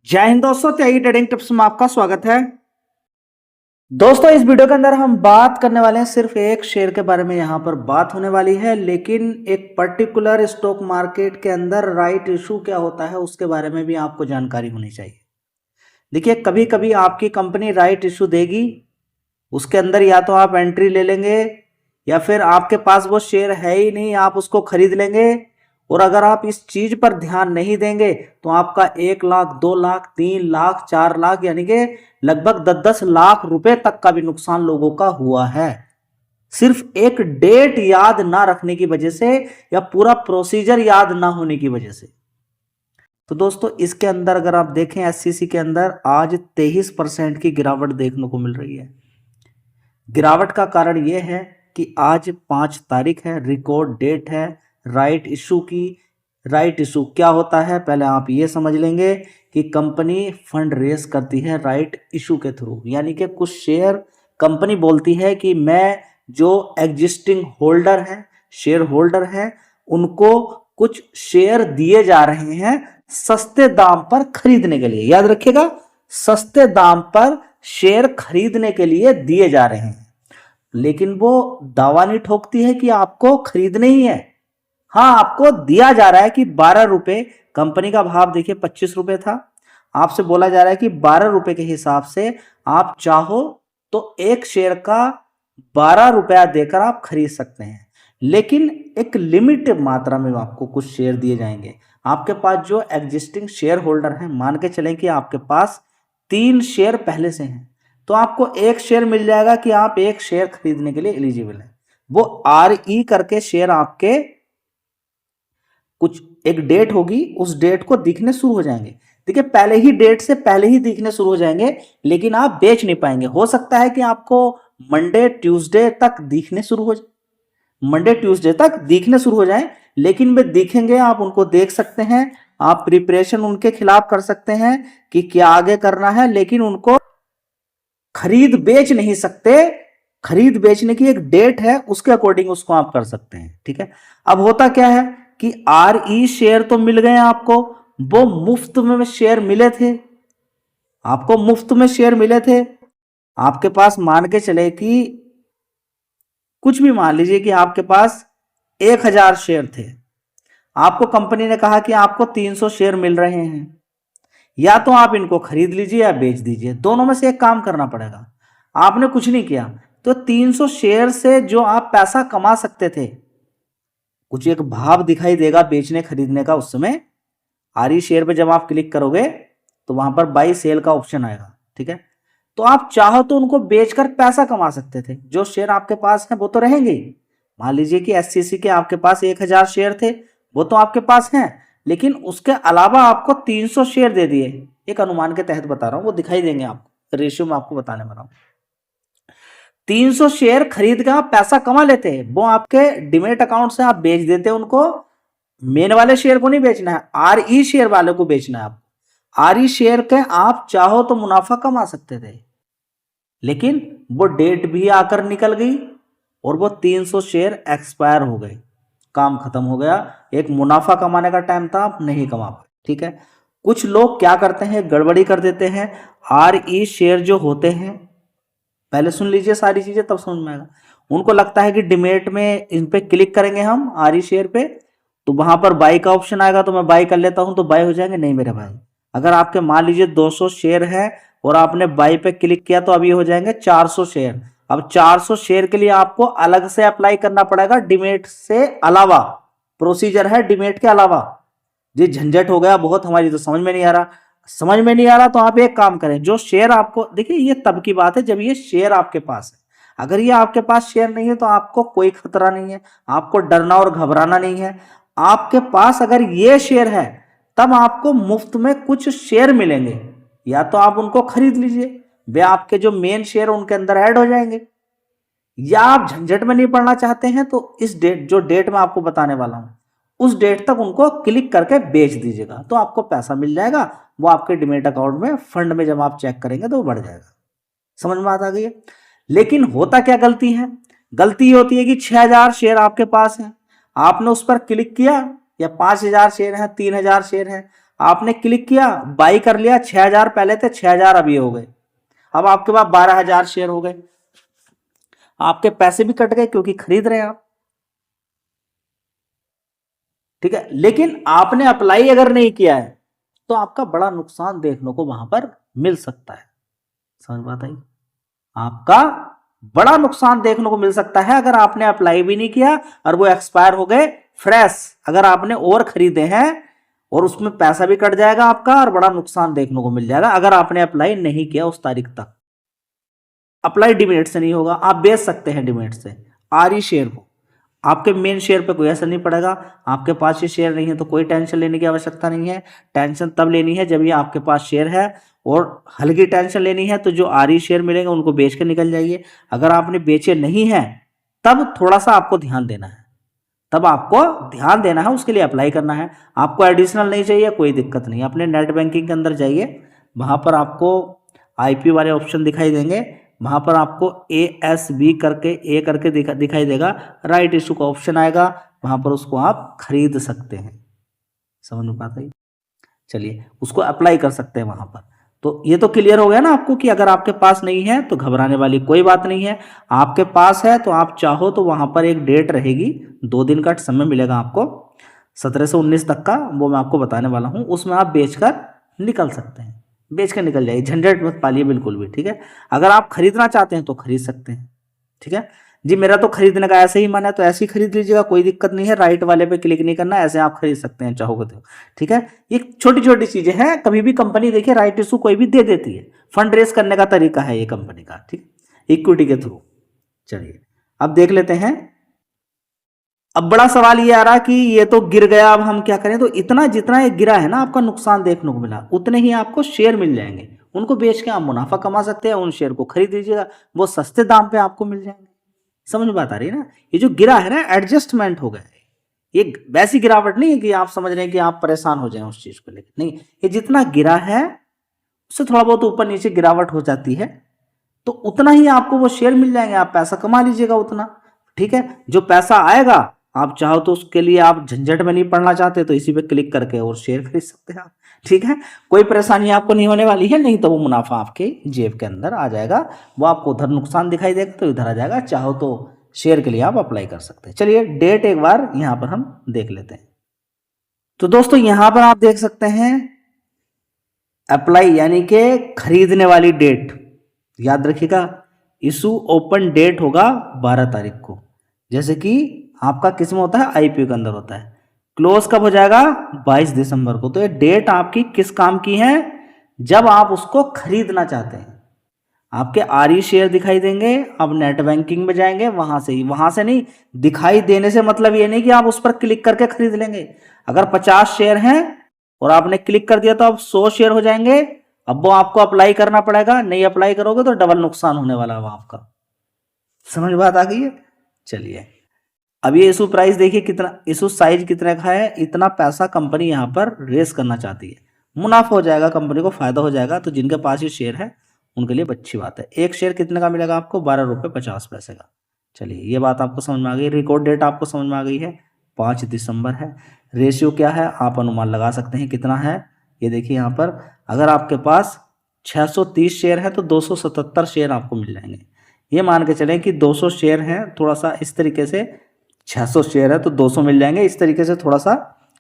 जय हिंद दोस्तों, त्यागी trading tips में आपका स्वागत है। दोस्तों, इस वीडियो के अंदर हम बात करने वाले हैं, सिर्फ एक शेयर के बारे में यहाँ पर बात होने वाली है, लेकिन एक पर्टिकुलर स्टॉक मार्केट के अंदर राइट इशू क्या होता है उसके बारे में भी आपको जानकारी होनी चाहिए। देखिए, कभी कभी आपकी कंपनी राइट इशू देगी, उसके अंदर या तो आप एंट्री ले लेंगे या फिर आपके पास वो शेयर है ही नहीं, आप उसको खरीद लेंगे। और अगर आप इस चीज पर ध्यान नहीं देंगे तो आपका 1 लाख, 2 लाख, 3 लाख, 4 लाख यानी कि लगभग 10-10 लाख रुपए तक का भी नुकसान लोगों का हुआ है, सिर्फ एक डेट याद ना रखने की वजह से या पूरा प्रोसीजर याद ना होने की वजह से। तो दोस्तों, इसके अंदर अगर आप देखें, एससीसी के अंदर आज 23% की गिरावट देखने को मिल रही है। गिरावट का कारण यह है कि आज 5 तारीख है, रिकॉर्ड डेट है राइट इशू की। राइट इशू क्या होता है, पहले आप ये समझ लेंगे कि कंपनी फंड रेज करती है राइट इशू के थ्रू, यानी कि कुछ शेयर कंपनी बोलती है कि मैं जो एग्जिस्टिंग होल्डर हैं, शेयर होल्डर हैं, उनको कुछ शेयर दिए जा रहे हैं सस्ते दाम पर खरीदने के लिए। याद रखिएगा, सस्ते दाम पर शेयर खरीदने के लिए दिए जा रहे हैं, लेकिन वो दावा नहीं ठोकती है कि आपको खरीदने ही है। हाँ, आपको दिया जा रहा है कि 12 रुपए, कंपनी का भाव देखिए 25 रुपए था, आपसे बोला जा रहा है कि 12 रुपए के हिसाब से आप चाहो तो एक शेयर का 12 रुपया देकर आप खरीद सकते हैं, लेकिन एक लिमिट मात्रा में आपको कुछ शेयर दिए जाएंगे। आपके पास जो एग्जिस्टिंग शेयर होल्डर हैं, मान के चलें कि आपके पास 3 शेयर पहले से हैं, तो आपको एक शेयर मिल जाएगा कि आप एक शेयर खरीदने के लिए एलिजिबल हैं। वो RE करके शेयर आपके कुछ एक डेट होगी, उस डेट को दिखने शुरू हो जाएंगे। देखिए, पहले ही डेट से पहले ही दिखने शुरू हो जाएंगे, लेकिन आप बेच नहीं पाएंगे। हो सकता है कि आपको मंडे ट्यूसडे तक दिखने शुरू हो जाए, मंडे ट्यूसडे तक दिखने शुरू हो जाए, लेकिन वे दिखेंगे, आप उनको देख सकते हैं, आप प्रिपरेशन उनके खिलाफ कर सकते हैं कि क्या आगे करना है, लेकिन उनको खरीद बेच नहीं सकते। खरीद बेचने की एक डेट है, उसके अकॉर्डिंग उसको आप कर सकते हैं। ठीक है, अब होता क्या है कि RE शेयर तो मिल गए आपको, वो मुफ्त में शेयर मिले थे, आपको मुफ्त में शेयर मिले थे। आपके पास मान के चले कि कुछ भी मान लीजिए कि आपके पास 1000 शेयर थे, आपको कंपनी ने कहा कि आपको 300 शेयर मिल रहे हैं, या तो आप इनको खरीद लीजिए या बेच दीजिए, दोनों में से एक काम करना पड़ेगा। आपने कुछ नहीं किया तो 300 शेयर से जो आप पैसा कमा सकते थे, कुछ एक भाव दिखाई देगा बेचने खरीदने का, उस समय RE शेयर पे जब आप क्लिक करोगे तो वहां पर बाई सेल का ऑप्शन आएगा। ठीक है, तो आप चाहो तो उनको बेचकर पैसा कमा सकते थे। जो शेयर आपके पास है वो तो रहेंगे ही। मान लीजिए कि SCC के आपके पास 1000 शेयर थे, वो तो आपके पास हैं, लेकिन उसके अलावा आपको 300 शेयर दे दिए। एक अनुमान के तहत बता रहा हूं, वो दिखाई देंगे आपको, रेशियो में आपको बताने वाला हूं। 300 शेयर खरीद के आप पैसा कमा लेते हैं, वो आपके डिमेट अकाउंट से आप बेच देते हैं उनको। मेन वाले शेयर को नहीं बेचना है, RE शेयर वाले को बेचना है आपको। RE शेयर के आप चाहो तो मुनाफा कमा सकते थे, लेकिन वो डेट भी आकर निकल गई और वो 300 शेयर एक्सपायर हो गए, काम खत्म हो गया। एक मुनाफा कमाने का टाइम था, आप नहीं कमा पाए। ठीक है, कुछ लोग क्या करते हैं, गड़बड़ी कर देते हैं। RE शेयर जो होते हैं, पहले सुन लीजिए सारी चीजें तब समझ में आएगा। उनको लगता है कि डिमेट में इन पे क्लिक करेंगे हम RE शेयर पे तो वहां पर बाई का ऑप्शन आएगा, तो मैं बाई कर लेता हूं तो बाई हो जाएंगे। नहीं मेरे भाई, अगर आपके मान लीजिए 200 शेयर है और आपने बाई पे क्लिक किया तो अभी हो जाएंगे 400 शेयर। अब 400 शेयर के लिए आपको अलग से अप्लाई करना पड़ेगा, डिमेट से अलावा प्रोसीजर है, डिमेट के अलावा। ये झंझट हो गया बहुत, हमारी तो समझ में नहीं आ रहा। समझ में नहीं आ रहा तो आप एक काम करें, जो शेयर आपको, देखिए ये तब की बात है जब ये शेयर आपके पास है। अगर ये आपके पास शेयर नहीं है तो आपको कोई खतरा नहीं है, आपको डरना और घबराना नहीं है। आपके पास अगर ये शेयर है तब आपको मुफ्त में कुछ शेयर मिलेंगे, या तो आप उनको खरीद लीजिए, वे आपके जो मेन शेयर उनके अंदर ऐड हो जाएंगे, या आप झंझट में नहीं पड़ना चाहते हैं तो इस डेट, जो डेट मैं आपको बताने वाला हूं, उस डेट तक उनको क्लिक करके बेच दीजिएगा, तो आपको पैसा मिल जाएगा। वो आपके डिमेट अकाउंट में फंड में जब आप चेक करेंगे तो वो बढ़ जाएगा। समझ में बात आ गई है। लेकिन होता क्या गलती है, गलती ये होती है कि 6000 शेयर आपके पास है, आपने उस पर क्लिक किया, या 5000 शेयर है, 3000 शेयर है, आपने क्लिक किया, बाई कर लिया, 6,000 पहले थे, 6,000 अभी हो गए, अब आपके पास 12,000 शेयर हो गए। आपके पैसे भी कट गए क्योंकि खरीद रहे हैं आप, ठीक है। लेकिन आपने अप्लाई अगर नहीं किया है तो आपका बड़ा नुकसान देखने को वहां पर मिल सकता है। समझ बात आई? आपका बड़ा नुकसान देखने को मिल सकता है अगर आपने अप्लाई भी नहीं किया और वो एक्सपायर हो गए फ्रेश, अगर आपने और खरीदे हैं, और उसमें पैसा भी कट जाएगा आपका और बड़ा नुकसान देखने को मिल जाएगा अगर आपने अप्लाई नहीं किया उस तारीख तक। अप्लाई डिमेरिट से नहीं होगा, आप बेच सकते हैं डिमेरिट से आरी शेयर को, आपके मेन शेयर पे कोई असर नहीं पड़ेगा। आपके पास ये शेयर नहीं है तो कोई टेंशन लेने की आवश्यकता नहीं है। टेंशन तब लेनी है जब ये आपके पास शेयर है, और हल्की टेंशन लेनी है तो जो आरी शेयर मिलेंगे उनको बेच के निकल जाइए। अगर आपने बेचे नहीं है तब थोड़ा सा आपको ध्यान देना है, तब आपको ध्यान देना है, उसके लिए अप्लाई करना है। आपको एडिशनल नहीं चाहिए, कोई दिक्कत नहीं, अपने नेट बैंकिंग के अंदर जाइए, वहां पर आपको आईपी वाले ऑप्शन दिखाई देंगे, वहां पर आपको ASB करके दिखाई देगा, राइट इशू का ऑप्शन आएगा, वहां पर उसको आप खरीद सकते हैं। समझ में पाता है? चलिए उसको अप्लाई कर सकते हैं वहां पर। तो ये तो क्लियर हो गया ना आपको कि अगर आपके पास नहीं है तो घबराने वाली कोई बात नहीं है। आपके पास है तो आप चाहो तो वहां पर एक डेट रहेगी, 2 दिन का समय मिलेगा आपको, 17 से 19 तक का, वो मैं आपको बताने वाला हूं, उसमें आप बेचकर निकल सकते हैं, बेच कर निकल जाइए, झंझट मत पालिए बिल्कुल भी, ठीक है। अगर आप खरीदना चाहते हैं तो खरीद सकते हैं, ठीक है जी। मेरा तो खरीदने का ऐसे ही मन है तो ऐसे ही खरीद लीजिएगा, कोई दिक्कत नहीं है, राइट वाले पे क्लिक नहीं करना, ऐसे आप खरीद सकते हैं चाहोगे तो, ठीक है। ये छोटी छोटी चीजें हैं, कभी भी कंपनी देखिए राइट इशू कोई भी दे देती है, फंड रेस करने का तरीका है ये कंपनी का, ठीक, इक्विटी के थ्रू। चलिए अब देख लेते हैं। अब बड़ा सवाल ये आ रहा कि ये तो गिर गया, अब हम क्या करें? तो इतना जितना ये गिरा है ना, आपका नुकसान देखने को मिला, उतने ही आपको शेयर मिल जाएंगे, उनको बेच के आप मुनाफा कमा सकते हैं, उन शेयर को खरीद लीजिएगा, वो सस्ते दाम पे आपको मिल जाएंगे। समझ में बात आ रही है ना? ये जो गिरा है ना, एडजस्टमेंट हो गया है, ये वैसी गिरावट नहीं है कि आप समझ रहे हैं कि आप परेशान हो जाएं उस चीज को लेकर, नहीं, ये जितना गिरा है उससे थोड़ा बहुत ऊपर नीचे गिरावट हो जाती है, तो उतना ही आपको वो शेयर मिल जाएंगे, आप पैसा कमा लीजिएगा उतना, ठीक है। जो पैसा आएगा आप चाहो तो उसके लिए आप झंझट में नहीं पड़ना चाहते तो इसी पे क्लिक करके और शेयर खरीद सकते हैं आप, ठीक है। कोई परेशानी आपको नहीं होने वाली है, नहीं तो वो मुनाफा आपके जेब के अंदर आ जाएगा, वो आपको उधर नुकसान दिखाई देगा तो इधर आ जाएगा, चाहो तो शेयर के लिए आप अप्लाई कर सकते हैं। चलिए डेट एक बार यहां पर हम देख लेते हैं। तो दोस्तों यहां पर आप देख सकते हैं अप्लाई यानी कि खरीदने वाली डेट, याद रखिएगा इशू ओपन डेट होगा 12 तारीख को, जैसे कि आपका किसमें होता है? आईपीओ के अंदर होता है। क्लोज कब हो जाएगा? 22 दिसंबर को। तो ये डेट आपकी किस काम की है? जब आप उसको खरीदना चाहते हैं। आपके आरई शेयर दिखाई देंगे, आप नेट बैंकिंग में जाएंगे, वहां से ही, वहां से नहीं, दिखाई देने से मतलब ये नहीं कि आप उस पर क्लिक करके खरीद लेंगे। अगर 50 शेयर हैं और आपने क्लिक कर दिया तो अब 100 शेयर हो जाएंगे, अब वो आपको अप्लाई करना पड़ेगा, नहीं अप्लाई करोगे तो डबल नुकसान होने वाला है आपका। समझ बात आ गई है? चलिए अब ये इशू प्राइस देखिए कितना, इशू साइज कितने का है, इतना पैसा कंपनी यहाँ पर रेस करना चाहती है, मुनाफा हो जाएगा, कंपनी को फायदा हो जाएगा। तो जिनके पास ये शेयर है उनके लिए अच्छी बात है। एक शेयर कितने का मिलेगा आपको? 12.50 रुपये का। चलिए ये बात आपको समझ में आ गई। रिकॉर्ड डेट आपको समझ में आ गई है, 5 दिसंबर है। रेशियो क्या है आप अनुमान लगा सकते हैं कितना है। ये देखिए यहाँ पर अगर आपके पास 630 शेयर है तो 277 शेयर आपको मिल जाएंगे। ये मान के चलें कि 200 शेयर हैं, थोड़ा सा इस तरीके से 600 शेयर है तो 200 मिल जाएंगे, इस तरीके से थोड़ा सा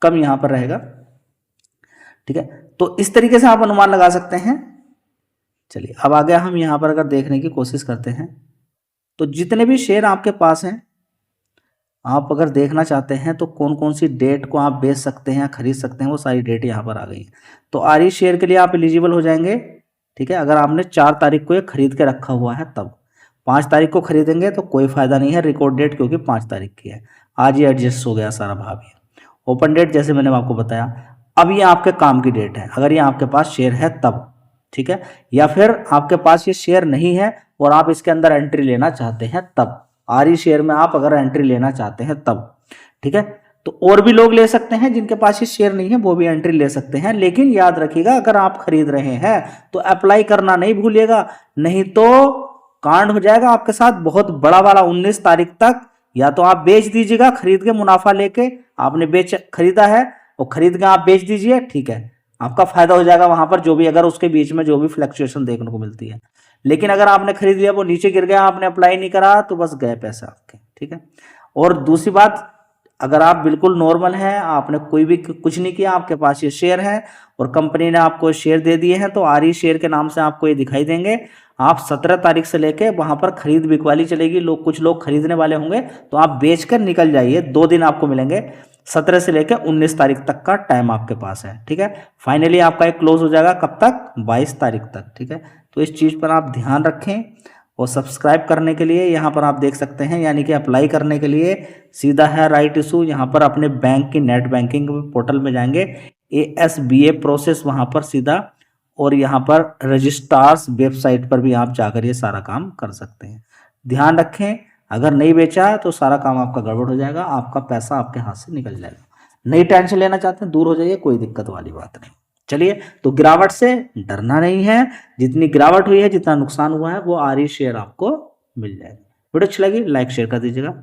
कम यहाँ पर रहेगा, ठीक है। तो इस तरीके से आप अनुमान लगा सकते हैं। चलिए अब आगे हम यहाँ पर अगर देखने की कोशिश करते हैं तो जितने भी शेयर आपके पास हैं, आप अगर देखना चाहते हैं तो कौन कौन सी डेट को आप बेच सकते हैं, खरीद सकते हैं, वो सारी डेट यहाँ पर आ गई। तो आरई शेयर के लिए आप एलिजिबल हो जाएंगे, ठीक है, अगर आपने 4 तारीख को ये खरीद के रखा हुआ है तब। 5 तारीख को खरीदेंगे तो कोई फायदा नहीं है, रिकॉर्ड डेट क्योंकि 5 तारीख की है, आज ही एडजस्ट हो गया सारा भाव। ओपन डेट जैसे मैंने आपको बताया, अब ये आपके काम की डेट है, अगर ये आपके पास शेयर है तब, ठीक है, या फिर आपके पास ये शेयर नहीं है और आप इसके अंदर एंट्री लेना चाहते हैं तब, आरई शेयर में आप अगर एंट्री लेना चाहते हैं तब, ठीक है। तो और भी लोग ले सकते हैं जिनके पास ये शेयर नहीं है, वो भी एंट्री ले सकते हैं, लेकिन याद रखिएगा अगर आप खरीद रहे हैं तो अप्लाई करना नहीं भूलिएगा, नहीं तो कांड हो जाएगा आपके साथ बहुत बड़ा वाला। 19 तारीख तक या तो आप बेच दीजिएगा, खरीद के मुनाफा लेके, आपने खरीदा है और खरीद के आप बेच दीजिए, ठीक है, आपका फायदा हो जाएगा वहां पर, जो भी अगर उसके बीच में जो भी फ्लक्चुएशन देखने को मिलती है। लेकिन अगर आपने खरीद लिया, वो नीचे गिर गया, आपने अप्लाई नहीं करा, तो बस गए पैसे आपके, ठीक है। और दूसरी बात, अगर आप बिल्कुल नॉर्मल हैं, आपने कोई भी कुछ नहीं किया, आपके पास ये शेयर है और कंपनी ने आपको शेयर दे दिए हैं, तो आरई शेयर के नाम से आपको ये दिखाई देंगे। आप 17 तारीख से लेके वहां पर खरीद बिकवाली चलेगी, लोग कुछ लोग खरीदने वाले होंगे, तो आप बेचकर निकल जाइए। 2 दिन आपको मिलेंगे, 17 से लेकर 19 तारीख तक का टाइम आपके पास है, ठीक है। फाइनली आपका एक क्लोज हो जाएगा कब तक, 22 तारीख तक, ठीक है। तो इस चीज़ पर आप ध्यान रखें। और सब्सक्राइब करने के लिए यहाँ पर आप देख सकते हैं, यानी कि अप्लाई करने के लिए सीधा है राइट इशू, यहाँ पर अपने बैंक की नेट बैंकिंग पोर्टल में जाएंगे, ASBA प्रोसेस वहाँ पर सीधा, और यहाँ पर रजिस्ट्रार्स वेबसाइट पर भी आप जाकर ये सारा काम कर सकते हैं। ध्यान रखें, अगर नहीं बेचा तो सारा काम आपका गड़बड़ हो जाएगा, आपका पैसा आपके हाथ से निकल जाएगा। नहीं टेंशन लेना चाहते हैं, दूर हो जाइए, कोई दिक्कत वाली बात नहीं। चलिए, तो गिरावट से डरना नहीं है, जितनी गिरावट हुई है, जितना नुकसान हुआ है, वो आरई शेयर आपको मिल जाएगा। वीडियो अच्छी लगी लाइक शेयर कर दीजिएगा।